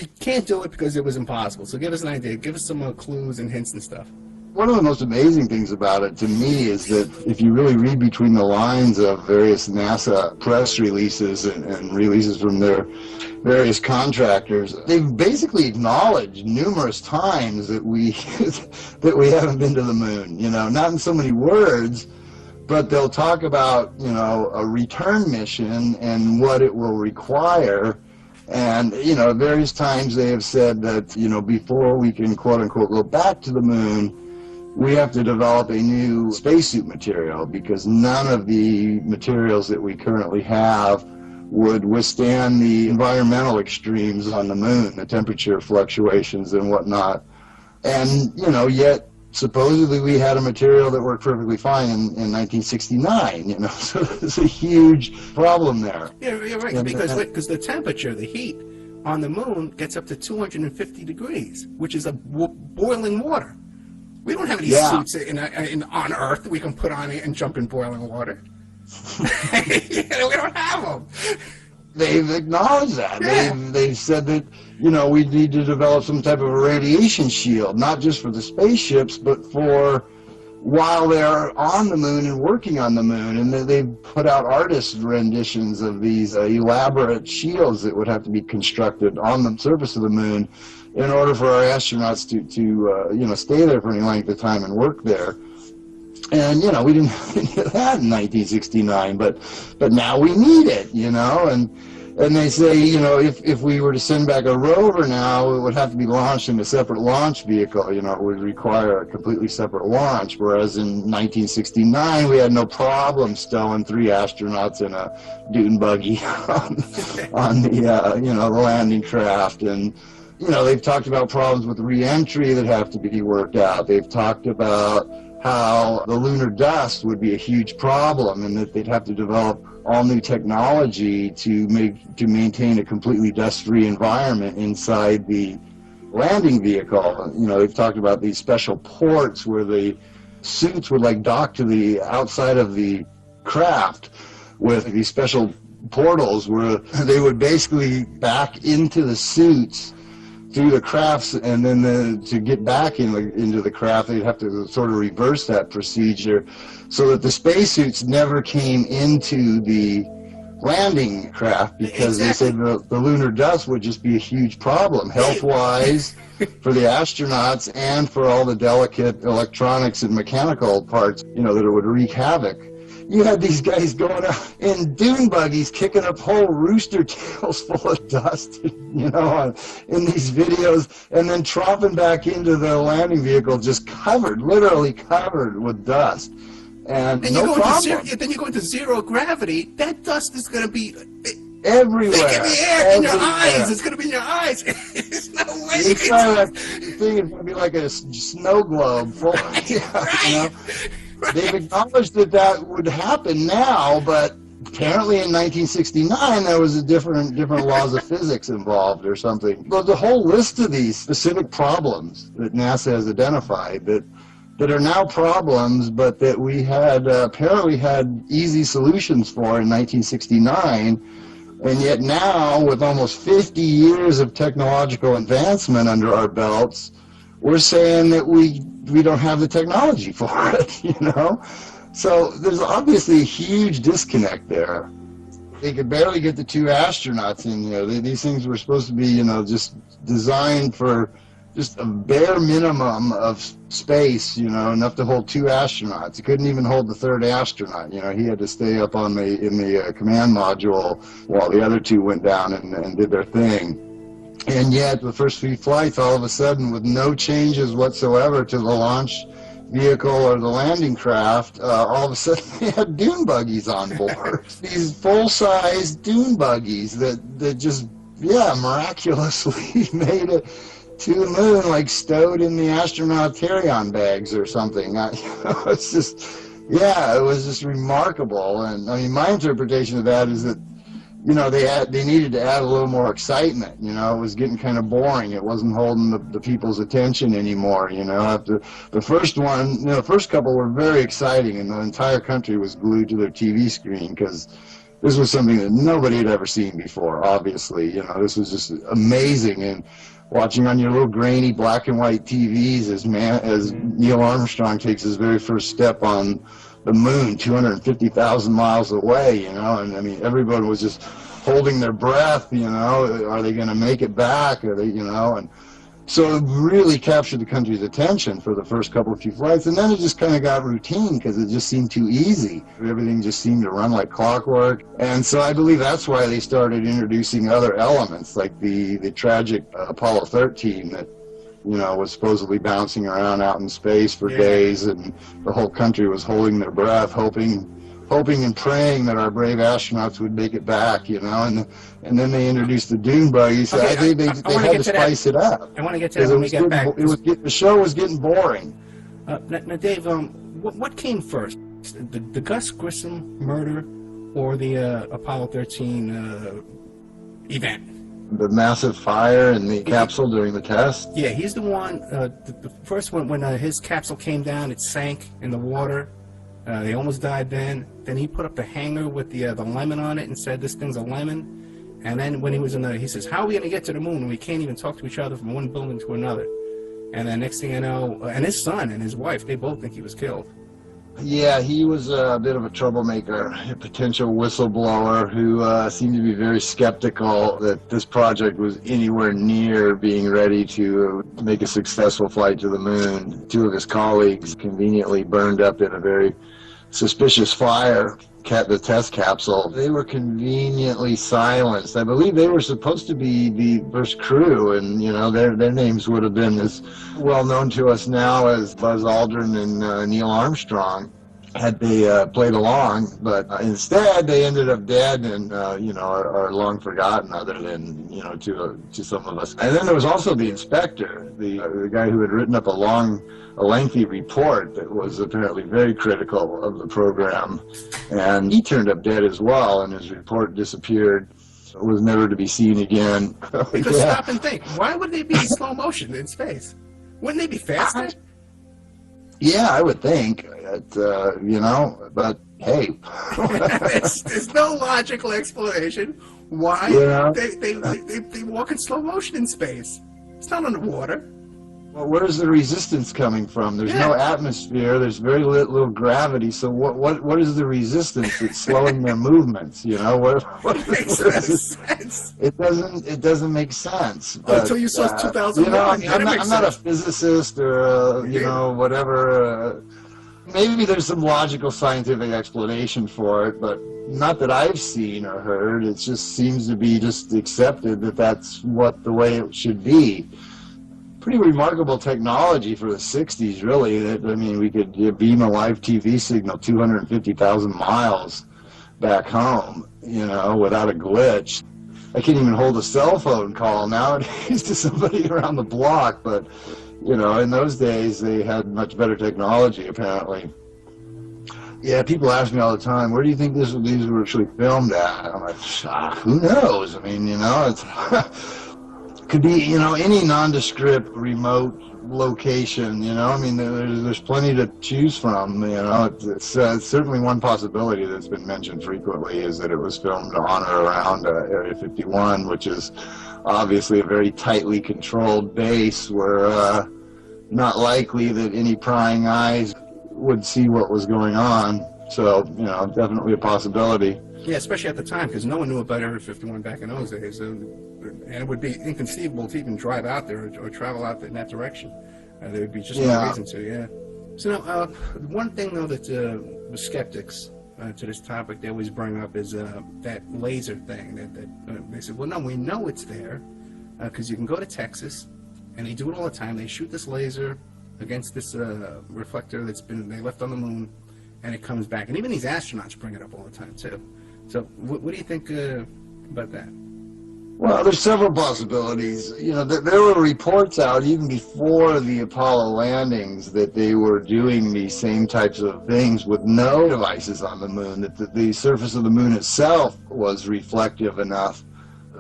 we can't do it because it was impossible. So give us an idea. Give us some clues and hints and stuff. One of the most amazing things about it to me is that if you really read between the lines of various NASA press releases and releases from their various contractors, they've basically acknowledged numerous times that we that we haven't been to the moon. You know, not in so many words, but they'll talk about, you know, a return mission and what it will require. And, you know, various times they have said that, you know, before we can quote unquote go back to the moon, we have to develop a new spacesuit material, because none of the materials that we currently have would withstand the environmental extremes on the moon, the temperature fluctuations and whatnot. And, you know, yet supposedly we had a material that worked perfectly fine in 1969, you know, so there's a huge problem there. Yeah, you're right, because the temperature, the heat on the moon gets up to 250 degrees, which is boiling water. We don't have any suits on Earth we can put on and jump in boiling water. We don't have them. They've acknowledged that. Yeah. They've said that, you know, we need to develop some type of a radiation shield, not just for the spaceships, but for while they're on the moon and working on the moon. And they've put out artist renditions of these elaborate shields that would have to be constructed on the surface of the moon in order for our astronauts to you know, stay there for any length of time and work there. And, you know, we didn't have any of that in 1969, but now we need it, you know, and they say, you know, if we were to send back a rover now, it would have to be launched in a separate launch vehicle, you know, it would require a completely separate launch, whereas in 1969 we had no problem stowing 3 astronauts in a dune buggy on the, you know, the landing craft. And, you know, they've talked about problems with re-entry that have to be worked out. They've talked about how the lunar dust would be a huge problem and that they'd have to develop all new technology to maintain a completely dust-free environment inside the landing vehicle. You know, they've talked about these special ports where the suits would like dock to the outside of the craft with these special portals where they would basically back into the suits through the crafts, and then to get back into the craft, they'd have to sort of reverse that procedure so that the spacesuits never came into the landing craft, because they said the lunar dust would just be a huge problem health-wise for the astronauts and for all the delicate electronics and mechanical parts, you know, that it would wreak havoc. You had these guys going out in dune buggies, kicking up whole rooster tails full of dust, you know, in these videos, and then tromping back into the landing vehicle just covered, literally covered with dust. And no problem. Then you go into zero gravity, that dust is going to be everywhere. In the air, in your eyes. It's going to be in your eyes. There's no way you can that thing is going to be like a snow globe full of, you know. Right. They've acknowledged that would happen now, but apparently in 1969 there was a different laws of physics involved or something. But the whole list of these specific problems that NASA has identified that are now problems, but that we had apparently had easy solutions for in 1969, and yet now with almost 50 years of technological advancement under our belts, we're saying that we don't have the technology for it, you know? So there's obviously a huge disconnect there. They could barely get the 2 astronauts in there. These things were supposed to be, you know, just designed for just a bare minimum of space, you know, enough to hold 2 astronauts. It couldn't even hold the 3rd astronaut, you know. He had to stay up in the command module while the other 2 went down and did their thing. And yet, the first few flights, all of a sudden, with no changes whatsoever to the launch vehicle or the landing craft, all of a sudden they had dune buggies on board. These full-size dune buggies that just, miraculously made it to the moon, like stowed in the astronaut carry-on bags or something. It's just, it was just remarkable. And, I mean, my interpretation of that is that, you know, they needed to add a little more excitement. You know, it was getting kind of boring. It wasn't holding the people's attention anymore. You know, after the first one, you know, the first couple were very exciting, and the entire country was glued to their TV screen because this was something that nobody had ever seen before, obviously. This was just amazing. And watching on your little grainy black and white TVs as Neil Armstrong takes his very first step on the moon, 250,000 miles away, and I mean, everybody was just holding their breath, are they going to make it back? Are they, and so it really captured the country's attention for the first few flights, and then it just kind of got routine because it just seemed too easy. Everything just seemed to run like clockwork, and so I believe that's why they started introducing other elements, like the tragic Apollo 13 that, was supposedly bouncing around out in space for days, and the whole country was holding their breath, hoping and praying that our brave astronauts would make it back, and then they introduced the dune buggies. So Okay, they had to spice it up. I want to get to that when we get back. The show was getting boring. Now, Dave, what came first, the Gus Grissom murder or the Apollo 13 event? The massive fire in the capsule during the test? Yeah, he's the one, the first one, when his capsule came down, it sank in the water. They almost died then. Then he put up the hanger with the lemon on it and said, this thing's a lemon. And then when he was he says, how are we going to get to the moon? We can't even talk to each other from one building to another. And then next thing you know, and his son and his wife, they both think he was killed. Yeah, he was a bit of a troublemaker, a potential whistleblower who seemed to be very skeptical that this project was anywhere near being ready to make a successful flight to the moon. Two of his colleagues conveniently burned up in a very suspicious fire the test capsule. They were conveniently silenced. I believe they were supposed to be the first crew, and their names would have been as well known to us now as Buzz Aldrin and Neil Armstrong had they played along, but instead they ended up dead and are long forgotten, other than to some of us. And then there was also the inspector, the guy who had written up a lengthy report that was apparently very critical of the program, and he turned up dead as well, and his report disappeared, was never to be seen again. Because stop and think, why would they be in slow motion in space? Wouldn't they be faster? Yeah, I would think, but hey. There's no logical explanation why they walk in slow motion in space. It's not underwater. Well, where's the resistance coming from? There's no atmosphere. There's very little gravity. So what is the resistance that's slowing their movements? What makes sense? It doesn't make sense. But, until you saw 2001. I'm not a physicist or whatever. Maybe there's some logical scientific explanation for it, but not that I've seen or heard. It just seems to be just accepted that that's the way it should be. Pretty remarkable technology for the 60s, really. We could beam a live TV signal 250,000 miles back home, without a glitch. I can't even hold a cell phone call nowadays to somebody around the block, but, in those days they had much better technology, apparently. Yeah, people ask me all the time, where do you think these were actually filmed at? I'm like, who knows? It's... could be, any nondescript remote location, there's plenty to choose from, It's certainly one possibility that's been mentioned frequently is that it was filmed on or around Area 51, which is obviously a very tightly controlled base where not likely that any prying eyes would see what was going on. So, definitely a possibility. Yeah, especially at the time, because no one knew about Area 51 back in those days. And it would be inconceivable to even drive out there or travel out in that direction. There would be just no reason to, So now, one thing, though, that the skeptics to this topic, they always bring up is that laser thing. That they said, well, no, we know it's there, because you can go to Texas, and they do it all the time. They shoot this laser against this reflector they left on the moon, and it comes back. And even these astronauts bring it up all the time, too. So what do you think about that? Well, there's several possibilities. There were reports out even before the Apollo landings that they were doing these same types of things with no devices on the moon, that the surface of the moon itself was reflective enough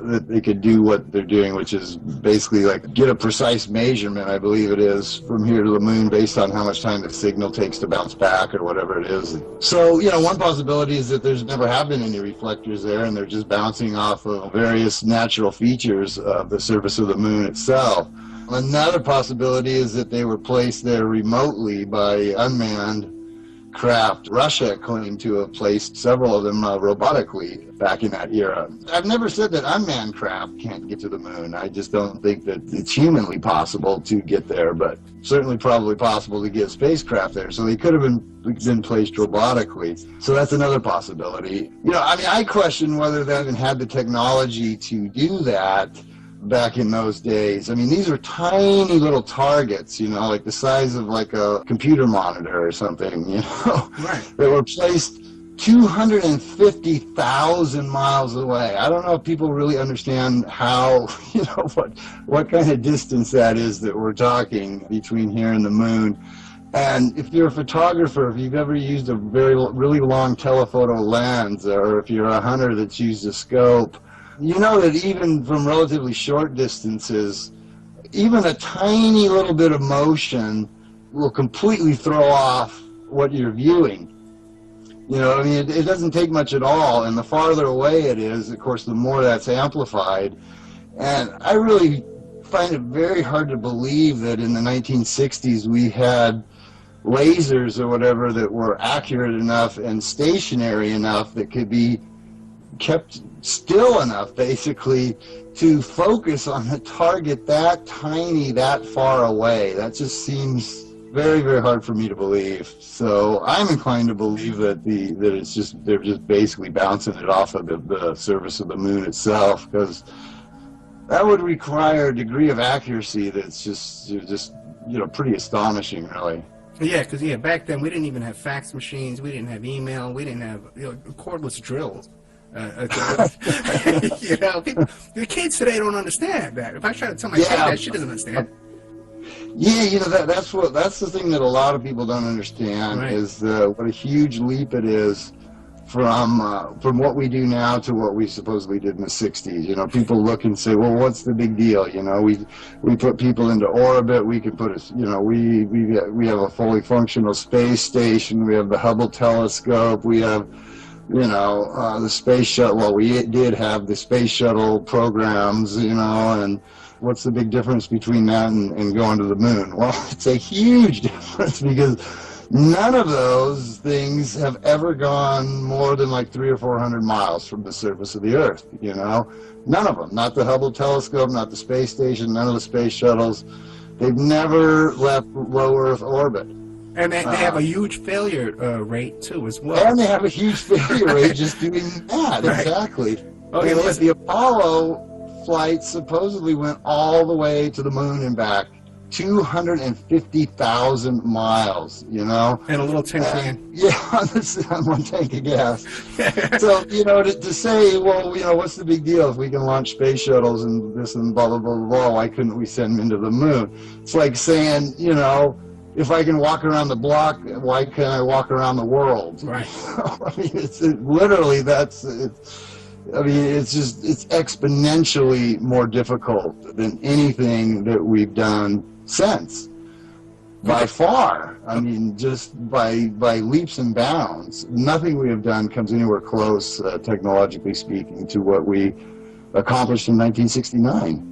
that they could do what they're doing, which is basically like get a precise measurement, I believe it is, from here to the moon based on how much time the signal takes to bounce back or whatever it is. So, one possibility is that there's never have been any reflectors there, and they're just bouncing off of various natural features of the surface of the moon itself. Another possibility is that they were placed there remotely by unmanned craft. Russia claimed to have placed several of them robotically back in that era. I've never said that unmanned craft can't get to the moon. I just don't think that it's humanly possible to get there, but certainly probably possible to get spacecraft there. So they could have been placed robotically. So that's another possibility. I question whether they even had the technology to do that back in those days. These are tiny little targets, like the size of like a computer monitor or something, Right. That were placed 250,000 miles away. I don't know if people really understand how, what kind of distance that is that we're talking between here and the moon. And if you're a photographer, if you've ever used a really long telephoto lens, or if you're a hunter that's used a scope, you know that even from relatively short distances, even a tiny little bit of motion will completely throw off what you're viewing. It doesn't take much at all, and the farther away it is, of course, the more that's amplified. And I really find it very hard to believe that in the 1960s we had lasers or whatever that were accurate enough and stationary enough that could be kept still enough, basically, to focus on a target that tiny, that far away. That just seems very, very hard for me to believe. So I'm inclined to believe that they're just basically bouncing it off of the surface of the moon itself, because that would require a degree of accuracy that's just pretty astonishing, really. Yeah, because back then we didn't even have fax machines, we didn't have email, we didn't have cordless drills. The kids today don't understand that. If I try to tell my kid that, she doesn't understand. Yeah, that's the thing that a lot of people don't understand, right, is what a huge leap it is from what we do now to what we supposedly did in the 60s. People look and say, well, what's the big deal? We put people into orbit. We can put we have a fully functional space station. We have the Hubble telescope. We have the space shuttle. Well, we did have the space shuttle programs, and what's the big difference between that and going to the moon? Well, it's a huge difference, because none of those things have ever gone more than like 300 or 400 miles from the surface of the Earth, None of them. Not the Hubble telescope, not the space station, none of the space shuttles. They've never left low Earth orbit. And they have a huge failure rate, too, as well. And they have a huge failure rate just doing that, right. Exactly. Okay, the Apollo flight supposedly went all the way to the moon and back, 250,000 miles, And a little tin can. Yeah, on one tank of gas. So, to say, well, what's the big deal if we can launch space shuttles and this and blah, blah, blah, blah, why couldn't we send them into the moon? It's like saying, if I can walk around the block, why can't I walk around the world? Right. It's exponentially more difficult than anything that we've done since, by far. Just by leaps and bounds. Nothing we have done comes anywhere close, technologically speaking, to what we accomplished in 1969.